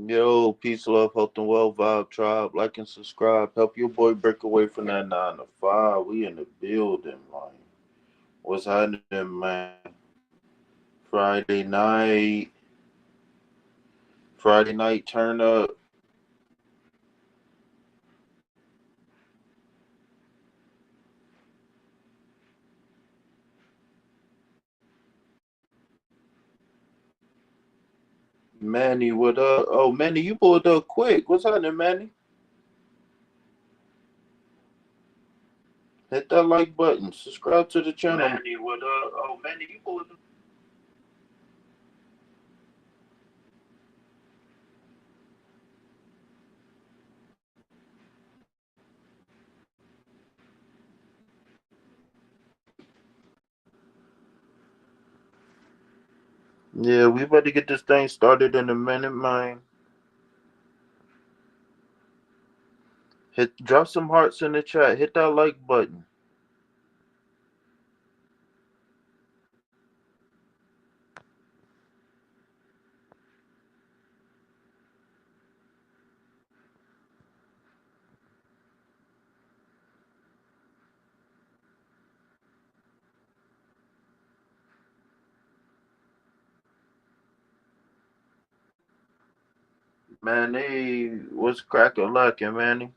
Yo, peace, love, health, and well vibe tribe. Like and subscribe. Help your boy break away from that 9 to 5. We in the building, man. What's happening, man? Friday night. Friday night turn up. Manny, what up? Oh, Manny, you pulled up quick. What's happening, Manny? Hit that like button. Subscribe to the channel. Manny, what up? Oh, Manny, you pulled up. Yeah, we about to get this thing started in a minute, man. Drop some hearts in the chat. Hit that like button. Manny, what's cracking lacking, Manny?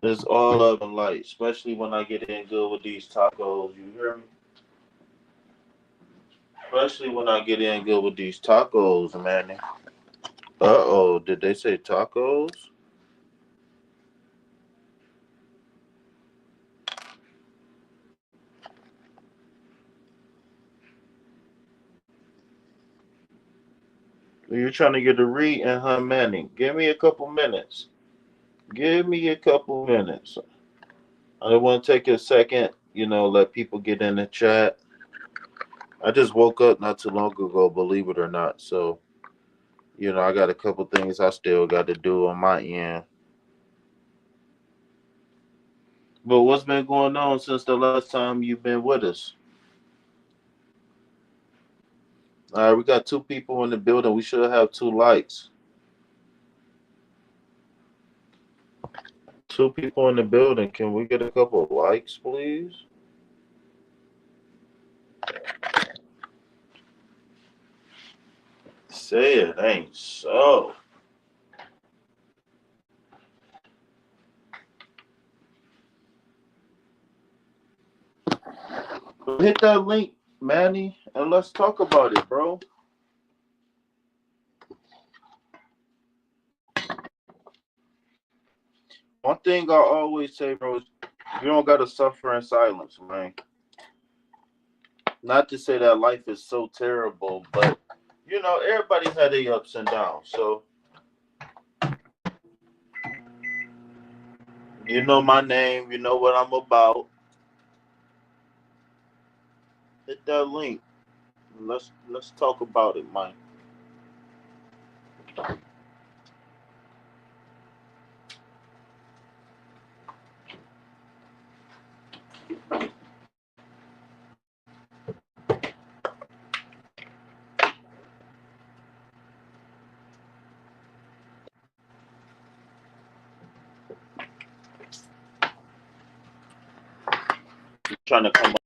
It's all up and light, especially when I get in good with these tacos. You hear me? Especially when I get in good with these tacos, Manny. Uh oh, did they say tacos? You're trying to get a read in, huh, Manny? Give me a couple minutes. Give me a couple minutes. I want to take a second, let people get in the chat. I just woke up not too long ago, believe it or not. So, I got a couple things I still got to do on my end. But what's been going on since the last time you've been with us? All right, we got two people in the building. We should have two likes. Two people in the building. Can we get a couple of likes, please? Say it ain't so. Hit that link, Manny, and let's talk about it, bro. One thing I always say, bro, is you don't gotta suffer in silence, man. Not to say that life is so terrible, but everybody's had their ups and downs. So you know my name, you know what I'm about. Hit that link. Let's talk about it, man. Trying to come up.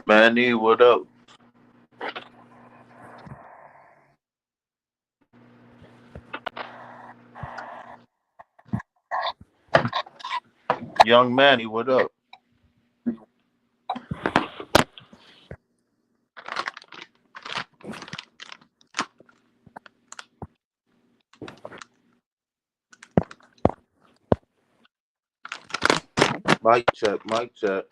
Manny, what up? Young Manny, what up? Mic check, mic check.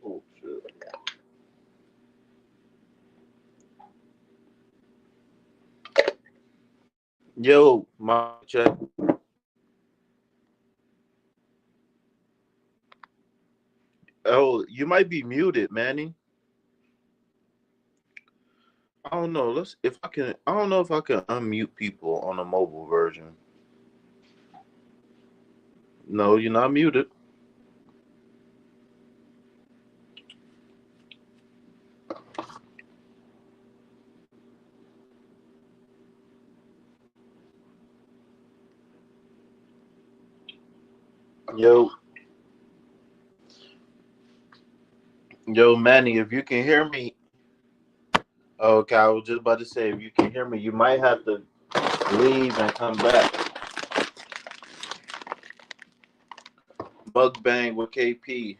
Oh shit. Yo, mic check. Oh, you might be muted, Manny. I don't know. Let's if I can. I don't know if I can unmute people on the mobile version. No, you're not muted. Yo, yo, Manny, if you can hear me. Okay, I was just about to say, if you can hear me, you might have to leave and come back. Mukbang with KP.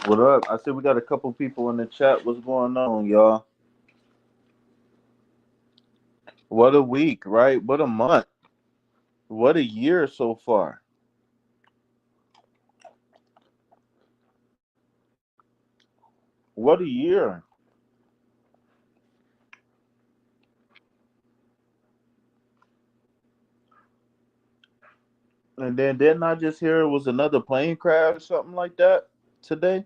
What up? I said we got a couple people in the chat. What's going on, y'all? What a week, right? What a month. What a year so far. What a year. And then didn't I just hear it was another plane crash or something like that today?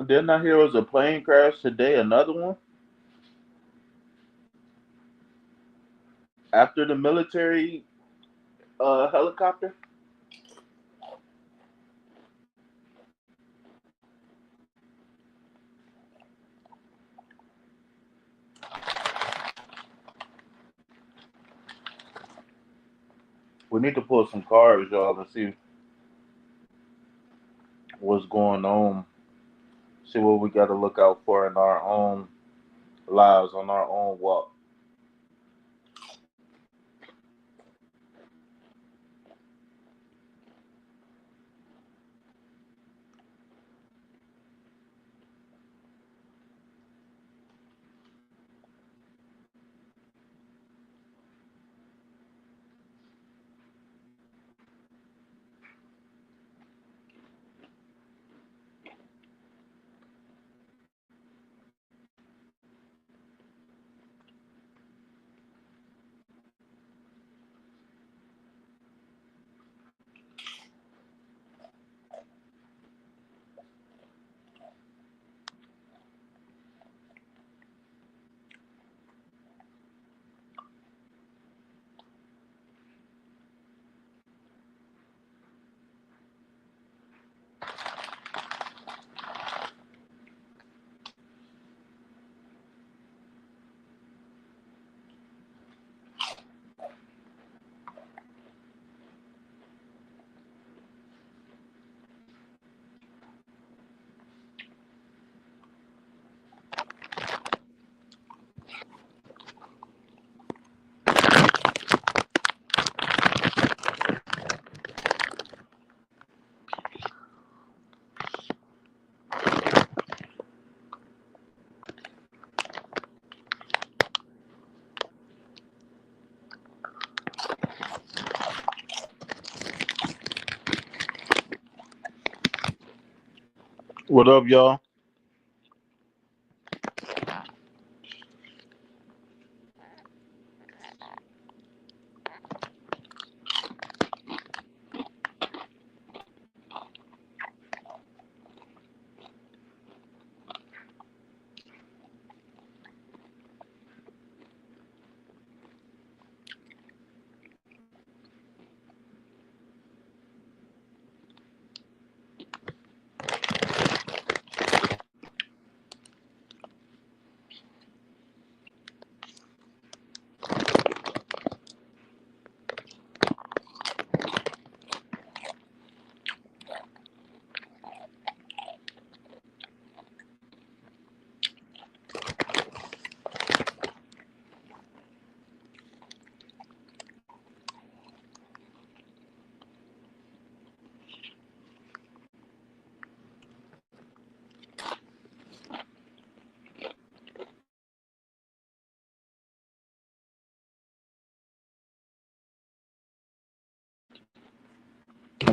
Didn't I hear it was a plane crash today? Another one after the military helicopter. We need to pull some cards, y'all, and see what's going on. See what we got to look out for in our own lives, on our own walk. What up, y'all?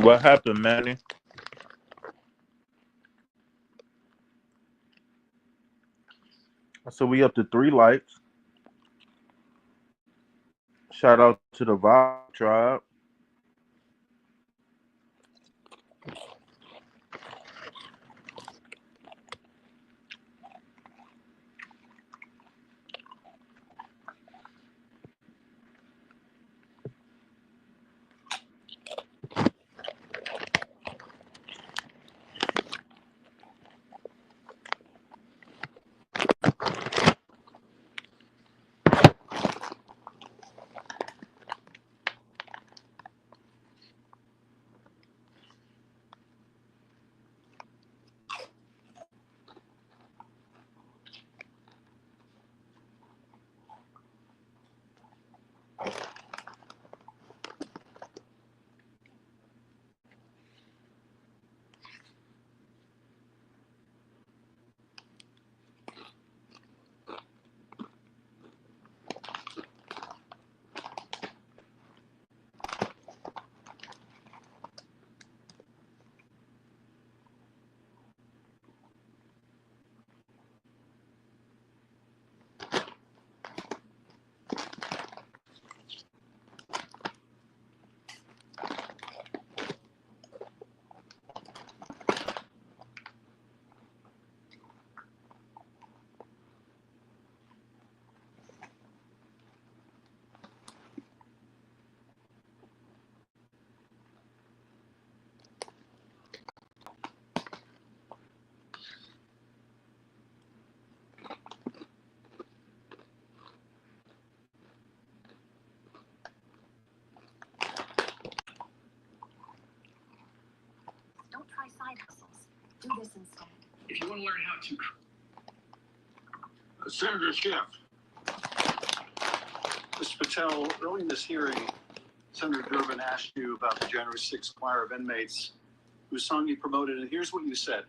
What happened, Manny? So we up to 3 likes. Shout out to the Vibe Tribe. Don't try side hustles. Do this instead. If you want to learn how to... Senator Schiff. Mr. Patel, early in this hearing, Senator Durbin asked you about the January 6th choir of inmates whose song you promoted, and here's what you said.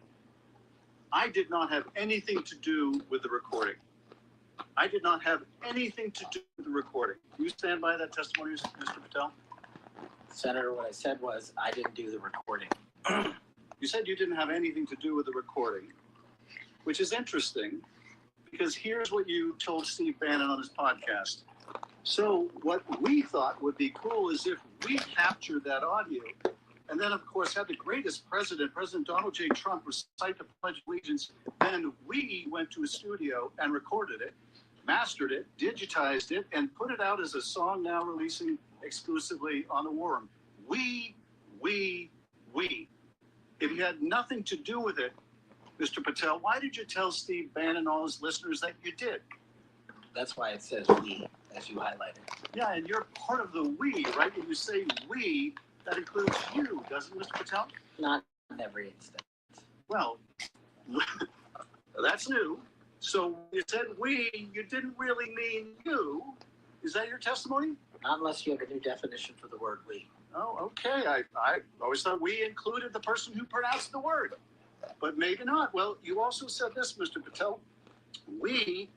I did not have anything to do with the recording. I did not have anything to do with the recording. Do you stand by that testimony, Mr. Patel? Senator, what I said was I didn't do the recording. You said you didn't have anything to do with the recording, which is interesting because here's what you told Steve Bannon on his podcast. So what we thought would be cool is if we captured that audio and then, of course, had the greatest president, President Donald J. Trump, recite the Pledge of Allegiance, then we went to a studio and recorded it, mastered it, digitized it, and put it out as a song now releasing exclusively on the War Room. We. If you had nothing to do with it, Mr. Patel, why did you tell Steve Bannon and all his listeners that you did? That's why it says we, as you highlighted. Yeah, and you're part of the we, right? When you say we, that includes you, doesn't it, Mr. Patel? Not in every instance. Well, that's new. So when you said we, you didn't really mean you. Is that your testimony? Not unless you have a new definition for the word we. Oh, okay. I always thought we included the person who pronounced the word, but maybe not. Well, you also said this, Mr. Patel. We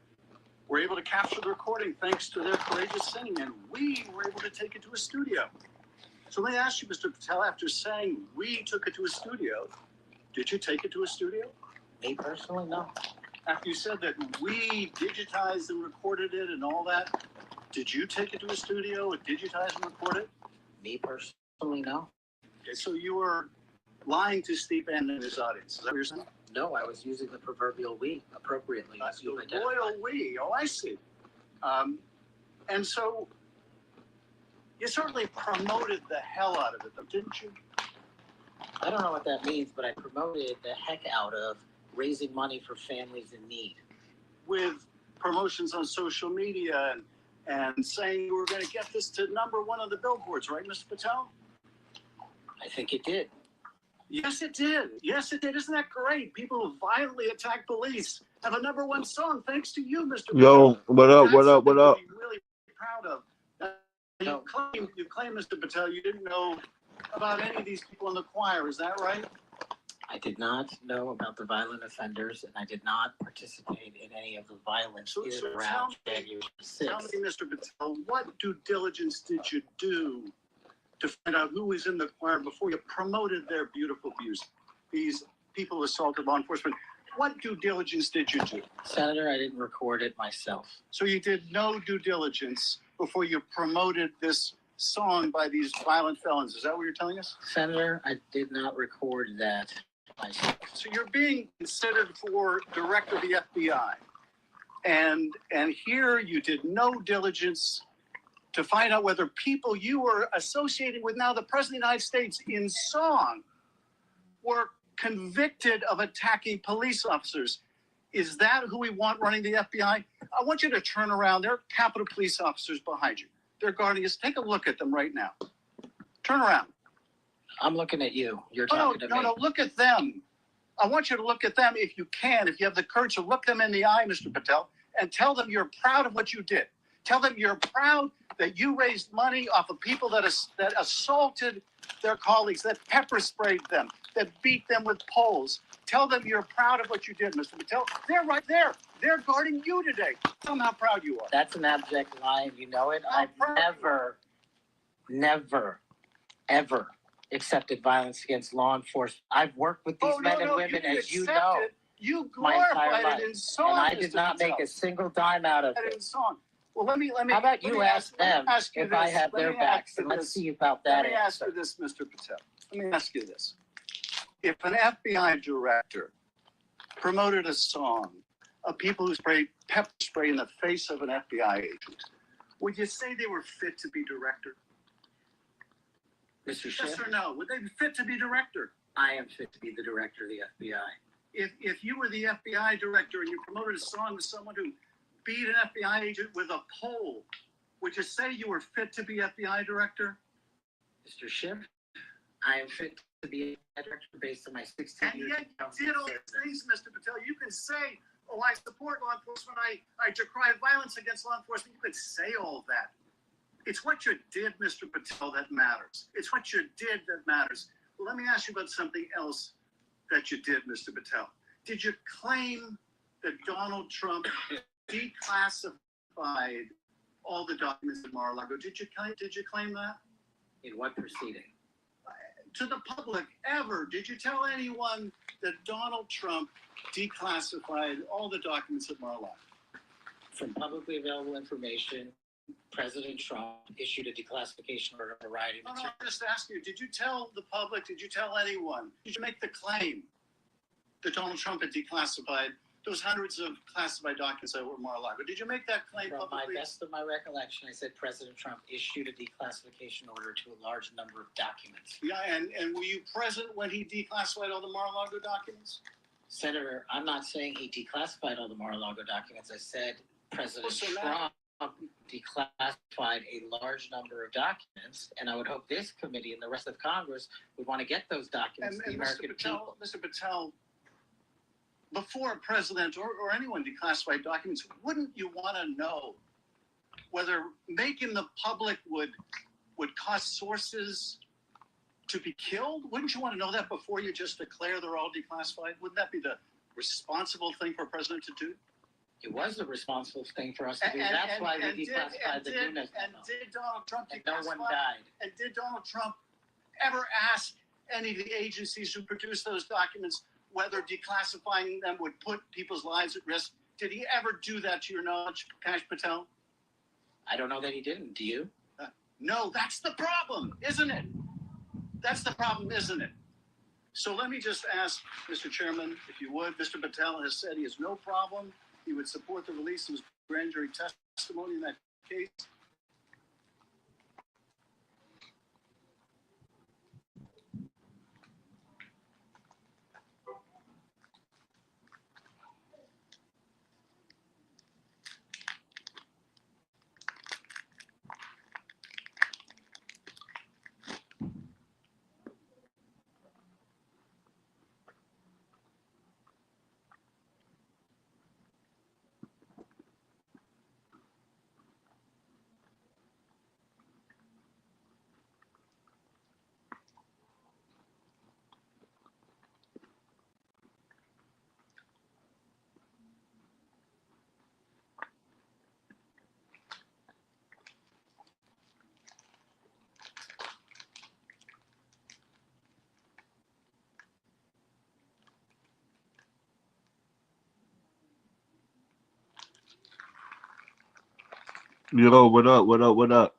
were able to capture the recording thanks to their courageous singing, and we were able to take it to a studio. So let me ask you, Mr. Patel, after saying we took it to a studio, did you take it to a studio? Me personally, no. After you said that we digitized and recorded it and all that, did you take it to a studio and digitize and record it? Me personally, no. Okay, so you were lying to Steve Bannon and his audience. Is that what you're saying? No, I was using the proverbial we appropriately. As you the royal we. Oh, I see. And so you certainly promoted the hell out of it, though, didn't you? I don't know what that means, but I promoted the heck out of raising money for families in need. With promotions on social media and saying you were going to get this to #1 on the billboards, right, Mr. Patel? I think it did. Yes, it did. Yes, it did. Isn't that great? People who violently attack police have a #1 song thanks to you, Mr. Yo, Patel. what up, That's what up, what up? to be really proud of. You claim, Mr. Patel, you didn't know about any of these people in the choir. Is that right? I did not know about the violent offenders, and I did not participate in any of the violence So around January 6th. Tell me, Mr. Patel, what due diligence did you do to find out who was in the choir before you promoted their beautiful views. These people who assaulted law enforcement. What due diligence did you do? Senator, I didn't record it myself. So you did no due diligence before you promoted this song by these violent felons. Is that what you're telling us? Senator, I did not record that myself. So you're being considered for director of the FBI. And here you did no diligence to find out whether people you were associating with now the President of the United States in song were convicted of attacking police officers. Is that who we want running the FBI? I want you to turn around. There are Capitol Police officers behind you. They're guarding us. Take a look at them right now. Turn around. I'm looking at you. You're talking to me. No, look at them. I want you to look at them if you can, if you have the courage to look them in the eye, Mr. Patel, and tell them you're proud of what you did. Tell them you're proud that you raised money off of people that assaulted their colleagues, that pepper sprayed them, that beat them with poles. Tell them you're proud of what you did, Mr. Patel. They're right there. They're guarding you today. Tell them how proud you are. That's an abject lie, and you know it. I've never, ever accepted violence against law enforcement. I've worked with these men and women, as you know, You my entire glorified life, it in song, and I did not make a single dime out of it. in song. Well, let me. How about you ask them if I have their backs, and let's see about that. Let me ask you this, Mr. Patel. Let me ask you this. If an FBI director promoted a song of people who sprayed pepper spray in the face of an FBI agent, would you say they were fit to be director? Mr. Yes Schiff, or no? Would they be fit to be director? I am fit to be the director of the FBI. If you were the FBI director and you promoted a song with someone who beat an FBI agent with a pole, would you say you were fit to be FBI director? Mr. Schiff, I am fit to be a director based on my 16 And years. yet you did all these things, Mr. Patel. You can say, oh, I support law enforcement. I decry violence against law enforcement. You could say all that. It's what you did, Mr. Patel, that matters. It's what you did that matters. Well, let me ask you about something else that you did, Mr. Patel. Did you claim that Donald Trump declassified all the documents in Mar-a-Lago? Did you claim that? In what proceeding? To the public, ever? Did you tell anyone that Donald Trump declassified all the documents at Mar-a-Lago? From publicly available information, President Trump issued a declassification order on a variety of No, materials. I just asked you, did you tell the public, did you tell anyone, did you make the claim that Donald Trump had declassified those hundreds of classified documents that were Mar-a-Lago? Did you make that claim From publicly? my best of my recollection, I said President Trump issued a declassification order to a large number of documents. Yeah, and were you present when he declassified all the Mar-a-Lago documents? Senator, I'm not saying he declassified all the Mar-a-Lago documents. I said President Trump declassified a large number of documents, and I would hope this committee and the rest of Congress would want to get those documents to the American people. Mr. Patel, before a president or anyone declassified documents, wouldn't you want to know whether making the public would cause sources to be killed? Wouldn't you want to know that before you just declare they're all declassified? Wouldn't that be the responsible thing for a president to do? It was the responsible thing for us to do. That's why we declassified the Nunes memo. And did Donald Trump And no one declassify? died. And did Donald Trump ever ask any of the agencies who produced those documents whether declassifying them would put people's lives at risk? Did he ever do that to your knowledge, Kash Patel? I don't know that he didn't. Do you? No, that's the problem, isn't it? That's the problem, isn't it? So let me just ask, Mr. Chairman, if you would, Mr. Patel has said he has no problem. He would support the release of his grand jury testimony in that case. Yo, what up? What up? What up?